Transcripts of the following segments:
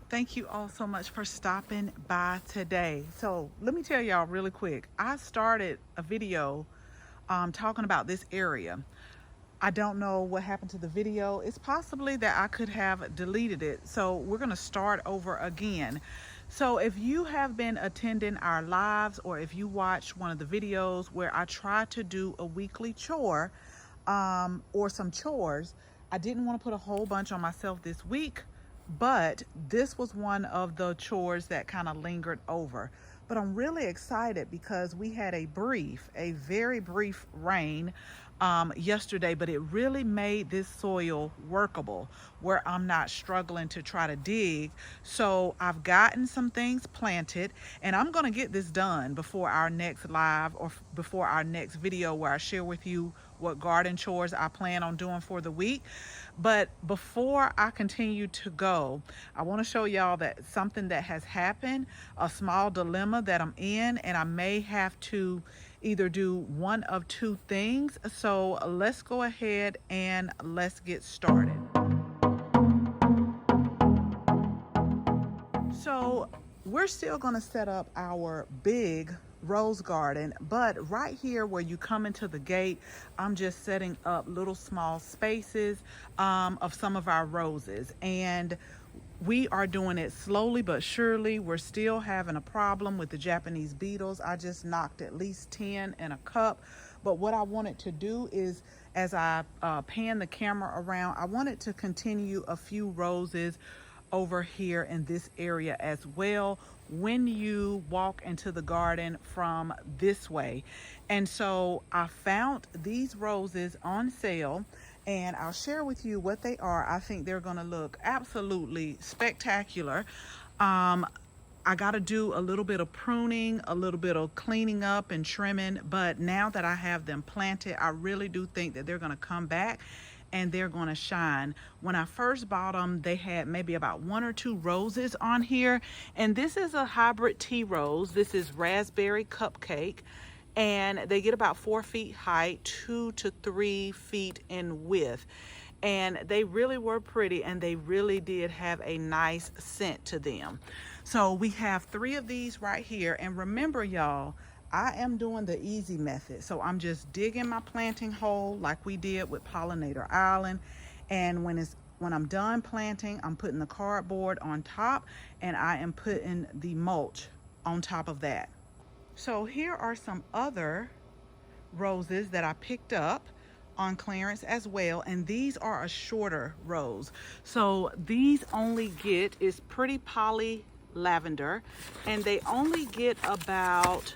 Thank you all so much for stopping by today. So let me tell y'all really quick. I started a video talking about this area. I don't know what happened to the video. It's possibly that I could have deleted it. So we're going to start over again. So if you have been attending our lives, or if you watched one of the videos where I try to do a weekly chore or some chores, I didn't want to put a whole bunch on myself this week, but this was one of the chores that kind of lingered over. But I'm really excited because we had a very brief rain yesterday, but it really made this soil workable where I'm not struggling to try to dig. So I've gotten some things planted, and I'm going to get this done before our next live, or before our next video where I share with you what garden chores I plan on doing for the week. But before I continue to go, I want to show y'all that something that has happened, a small dilemma that I'm in, and I may have to either do one of two things. So let's go ahead and let's get started. So we're still going to set up our big rose garden, but right here where you come into the gate, I'm just setting up little small spaces of some of our roses, and we are doing it slowly but surely. We're still having a problem with the Japanese beetles. I just knocked at least 10 in a cup. But what I wanted to do is, as I pan the camera around, I wanted to continue a few roses over here in this area as well when you walk into the garden from this way. And so I found these roses on sale, and I'll share with you what they are. I think they're going to look absolutely spectacular. I got to do a little bit of pruning, a little bit of cleaning up and trimming, but now that I have them planted, I really do think that they're going to come back and they're going to shine. When I first bought them, they had maybe about one or two roses on here, and this is a hybrid tea rose. This is raspberry cupcake, and they get about 4 feet height, 2 to 3 feet in width. And they really were pretty, and they really did have a nice scent to them. So we have 3 of these right here. And remember, y'all, I am doing the easy method. So I'm just digging my planting hole like we did with Pollinator Island. And when I'm done planting, I'm putting the cardboard on top, and I am putting the mulch on top of that. So here are some other roses that I picked up on clearance as well, and these are a shorter rose. So these only get, is pretty poly lavender, and they only get about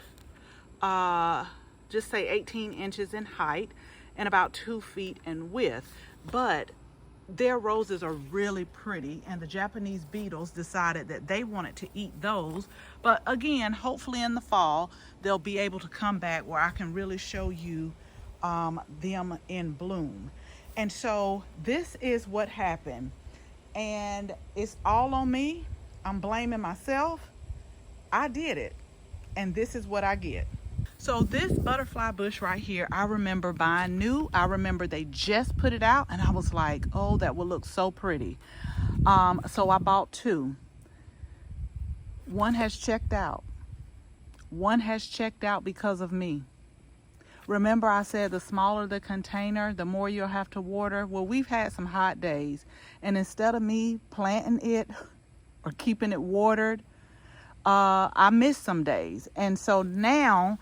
just say 18 inches in height and about 2 feet in width. But their roses are really pretty, and the Japanese beetles decided that they wanted to eat those. But again, hopefully in the fall they'll be able to come back where I can really show you them in bloom. And so this is what happened, and it's all on me. I'm blaming myself. I did it, and this is what I get. So this butterfly bush right here, I remember buying new. I remember they just put it out, and I was like, oh, that would look so pretty. So I bought 2. One has checked out. One has checked out because of me. Remember I said the smaller the container, the more you'll have to water? Well, we've had some hot days, and instead of me planting it or keeping it watered, I missed some days. And so now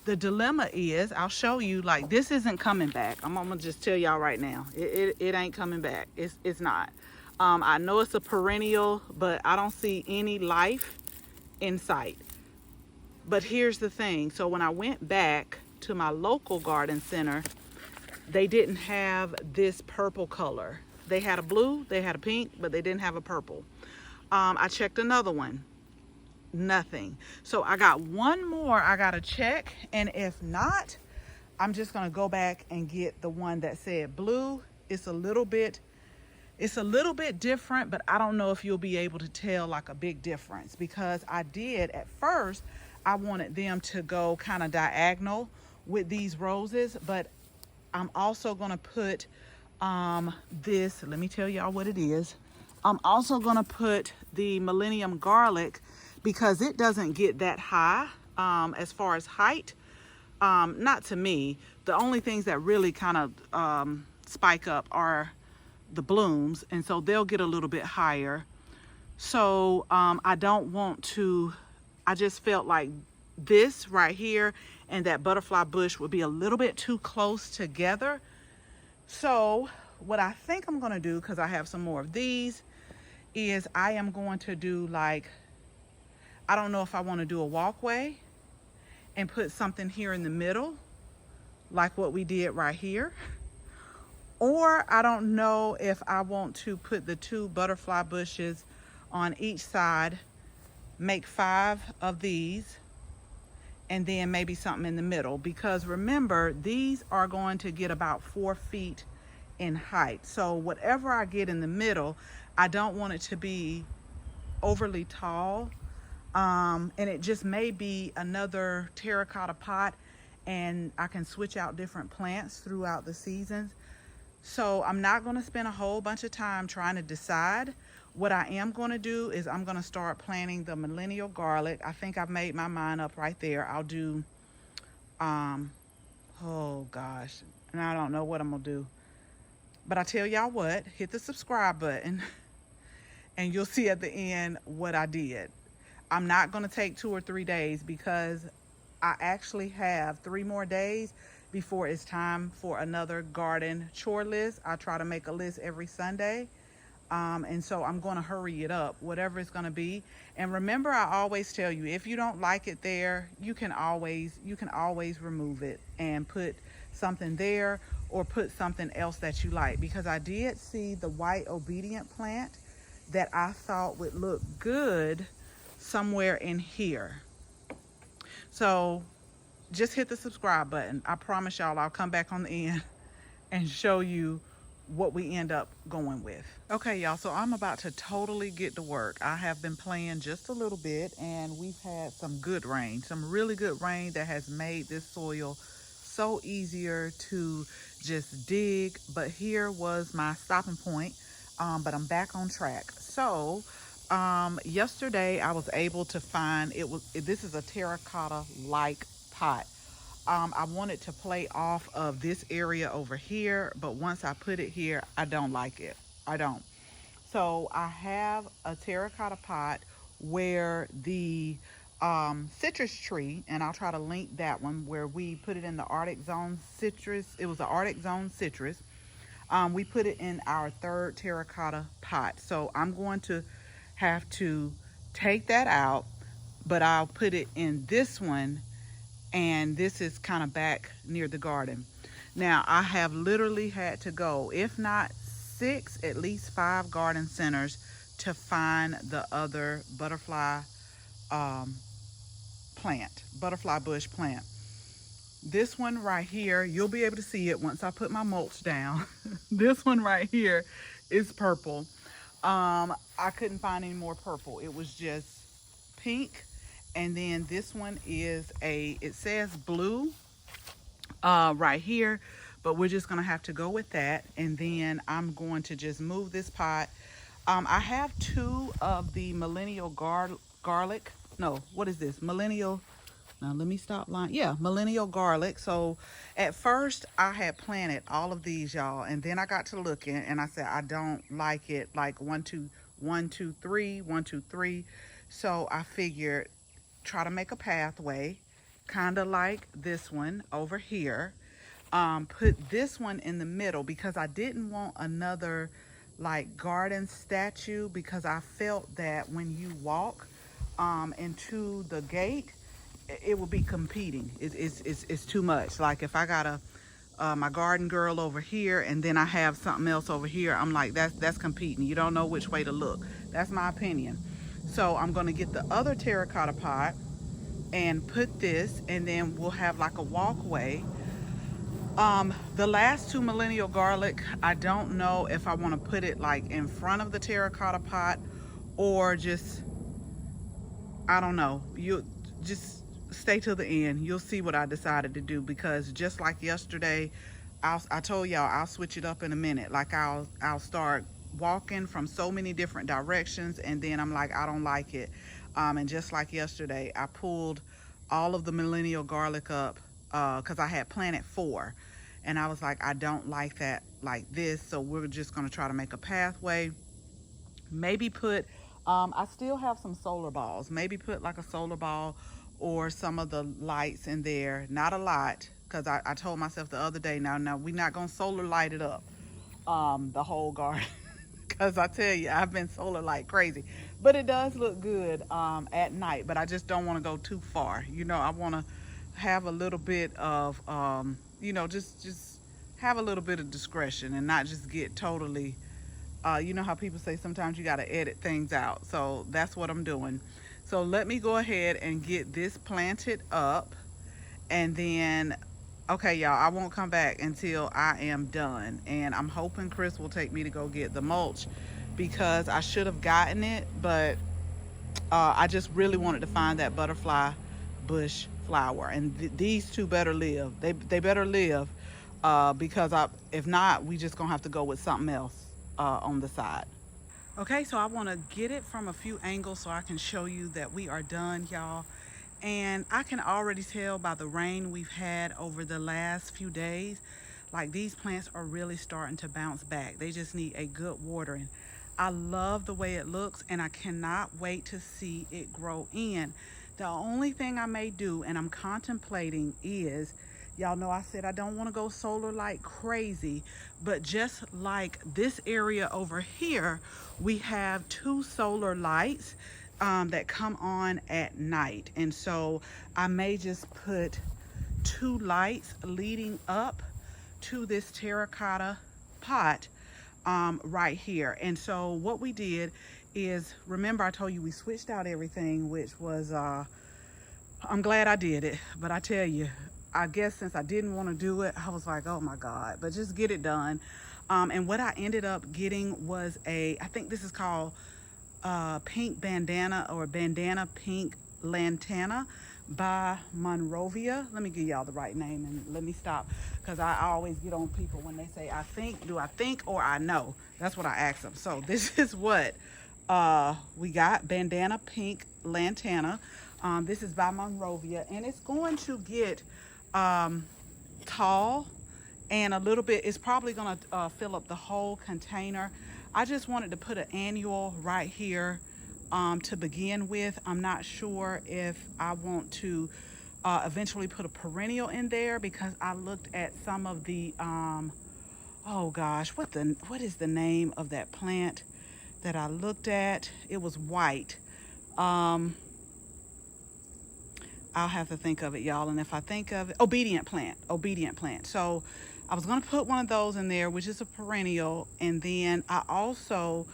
the dilemma is, I'll show you, like, this isn't coming back. I'm gonna just tell y'all right now, it ain't coming back. It's not. I know it's a perennial, but I don't see any life in sight. But here's the thing. So when I went back to my local garden center, they didn't have this purple color. They had a blue, they had a pink, but they didn't have a purple. I checked another one. Nothing. So I got one more I gotta check, and if not, I'm just gonna go back and get the one that said blue. It's a little bit different, but I don't know if you'll be able to tell like a big difference, because I did at first, I wanted them to go kind of diagonal with these roses, but I'm also gonna put this, let me tell y'all what it is. I'm also gonna put the Millenium garlic because it doesn't get that high as far as height. Not to me. The only things that really kind of spike up are the blooms, and so they'll get a little bit higher. So I don't want to, I just felt like this right here and that butterfly bush would be a little bit too close together. So what I think I'm gonna do, because I have some more of these, is I am going to do like, I don't know if I want to do a walkway and put something here in the middle like what we did right here, or I don't know if I want to put the 2 butterfly bushes on each side, make 5 of these, and then maybe something in the middle, because remember, these are going to get about 4 feet in height. So whatever I get in the middle, I don't want it to be overly tall. And it just may be another terracotta pot, and I can switch out different plants throughout the seasons. So I'm not going to spend a whole bunch of time trying to decide. What I am going to do is I'm going to start planting the millennial garlic. I think I've made my mind up right there. I'll do, oh gosh, and I don't know what I'm going to do. But I tell y'all what, hit the subscribe button and you'll see at the end what I did. I'm not going to take 2 or 3 days because I actually have 3 more days before it's time for another garden chore list. I try to make a list every Sunday. And so I'm going to hurry it up, whatever it's going to be. And remember, I always tell you, if you don't like it there, you can always remove it and put something there or put something else that you like, because I did see the white obedient plant that I thought would look good somewhere in here. So just hit the subscribe button. I promise y'all I'll come back on the end and show you what we end up going with. Okay, y'all, so I'm about to totally get to work. I have been playing just a little bit, and we've had some good rain, some really good rain that has made this soil so easier to just dig. But here was my stopping point, but I'm back on track. So yesterday I was able to find, this is a terracotta like pot. I wanted to play off of this area over here, but once I put it here, I don't like it. I don't. So I have a terracotta pot where the citrus tree, and I'll try to link that one, where we put it in the Arctic Zone citrus. It was the Arctic Zone citrus. We put it in our 3rd terracotta pot. So I'm going to have to take that out, but I'll put it in this one, and this is kind of back near the garden. Now I have literally had to go, if not 6, at least 5 garden centers to find the other butterfly butterfly bush plant. This one right here, you'll be able to see it once I put my mulch down. This one right here is purple. I couldn't find any more purple. It was just pink. And then this one is it says blue right here, but we're just gonna have to go with that. And then I'm going to just move this pot. I have 2 of the millennial garlic. No, what is this? Millennial. Now let me stop lying. Yeah, millennial garlic. So at first I had planted all of these, y'all, and then I got to looking and I said I don't like it like 1 2 1 2 3 1 2 3. So I figured try to make a pathway, kind of like this one over here. Put this one in the middle because I didn't want another like garden statue, because I felt that when you walk into the gate, it will be competing. It's too much. Like if I got my garden girl over here and then I have something else over here, I'm like, that's competing. You don't know which way to look. That's my opinion. So I'm going to get the other terracotta pot and put this, and then we'll have like a walkway. The last 2 millennial garlic, I don't know if I want to put it like in front of the terracotta pot or just, I don't know. You just stay till the end. You'll see what I decided to do, because just like yesterday, I told y'all I'll switch it up in a minute. Like I'll start walking from so many different directions, and then I'm like, I don't like it. And just like yesterday, I pulled all of the millennial garlic up because I had planted 4, and I was like, I don't like that like this, so we're just going to try to make a pathway. Maybe put I still have some solar balls, maybe put like a solar ball or some of the lights in there, not a lot, because I told myself the other day, now we're not going to solar light it up, the whole garden. Because I tell you, I've been solar like crazy, but it does look good at night. But I just don't want to go too far. I want to have a little bit of just have a little bit of discretion and not just get totally you know how people say sometimes you got to edit things out. So that's what I'm doing. So let me go ahead and get this planted up, and then okay, y'all, I won't come back until I am done. And I'm hoping Chris will take me to go get the mulch, because I should have gotten it, but I just really wanted to find that butterfly bush flower. And these two better live. They better live, because if not, we just gonna have to go with something else on the side. Okay, so I want to get it from a few angles so I can show you that we are done, y'all. And I can already tell by the rain we've had over the last few days, like these plants are really starting to bounce back. They just need a good watering. I love the way it looks, and I cannot wait to see it grow in. The only thing I may do, and I'm contemplating, is, y'all know I said I don't want to go solar like crazy, but just like this area over here, we have 2 solar lights that come on at night. And so I may just put 2 lights leading up to this terracotta pot right here. And so what we did is, remember I told you we switched out everything, which was, I'm glad I did it, but I tell you, I guess since I didn't want to do it, I was like, oh my God, but just get it done. And what I ended up getting was I think this is called pink bandana, or bandana pink lantana by Monrovia. Let me give y'all the right name, and let me stop, because I always get on people when they say I think. Do I think or I know? That's what I ask them. So this is what we got, bandana pink lantana. This is by Monrovia, and it's going to get tall, and a little bit, it's probably going to fill up the whole container. I just wanted to put an annual right here to begin with. I'm not sure if I want to eventually put a perennial in there, because I looked at some of the oh gosh, what is the name of that plant that I looked at? It was white. I'll have to think of it, y'all. And if I think of it, obedient plant. So I was going to put one of those in there, which is a perennial. And then I also,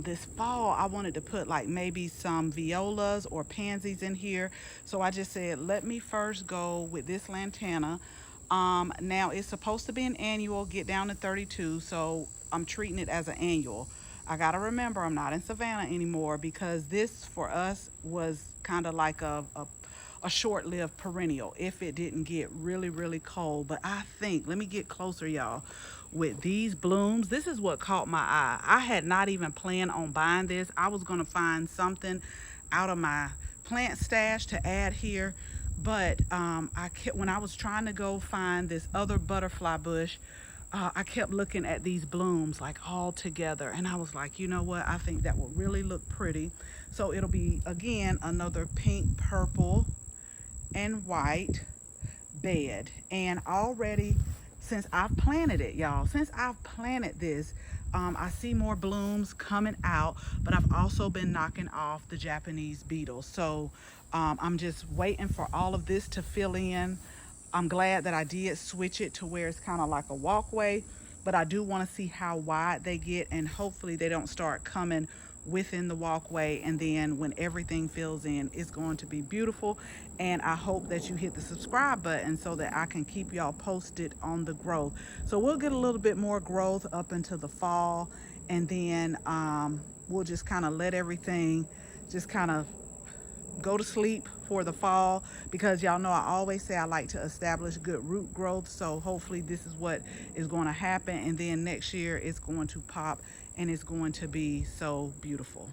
this fall, I wanted to put like maybe some violas or pansies in here. So I just said, let me first go with this lantana. Now it's supposed to be an annual, get down to 32. So I'm treating it as an annual. I got to remember, I'm not in Savannah anymore, because this for us was kind of like a short-lived perennial if it didn't get really, really cold. But I think, let me get closer, y'all, with these blooms. This is what caught my eye. I had not even planned on buying this. I was going to find something out of my plant stash to add here, but when I was trying to go find this other butterfly bush, I kept looking at these blooms like all together, and I was like, you know what, I think that will really look pretty. So it'll be, again, another pink, purple, and white bed. And already, since I've planted it, y'all, since I've planted this, I see more blooms coming out, but I've also been knocking off the Japanese beetles. So I'm just waiting for all of this to fill in. I'm glad that I did switch it to where it's kind of like a walkway, but I do want to see how wide they get, and hopefully they don't start coming within the walkway. And then when everything fills in, it's going to be beautiful. And I hope that you hit the subscribe button so that I can keep y'all posted on the growth. So we'll get a little bit more growth up into the fall, and then we'll just kind of let everything just kind of go to sleep for the fall, because y'all know I always say I like to establish good root growth. So hopefully this is what is going to happen, and then next year it's going to pop and it's going to be so beautiful.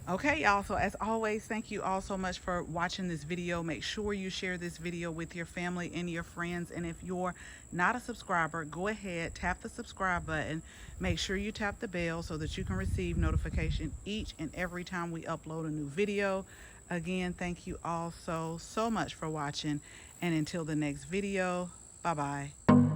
Okay, y'all, so as always, thank you all so much for watching this video. Make sure you share this video with your family and your friends. And if you're not a subscriber, go ahead, tap the subscribe button. Make sure you tap the bell so that you can receive notification each and every time we upload a new video. Again, thank you all so much for watching. And until the next video, bye-bye.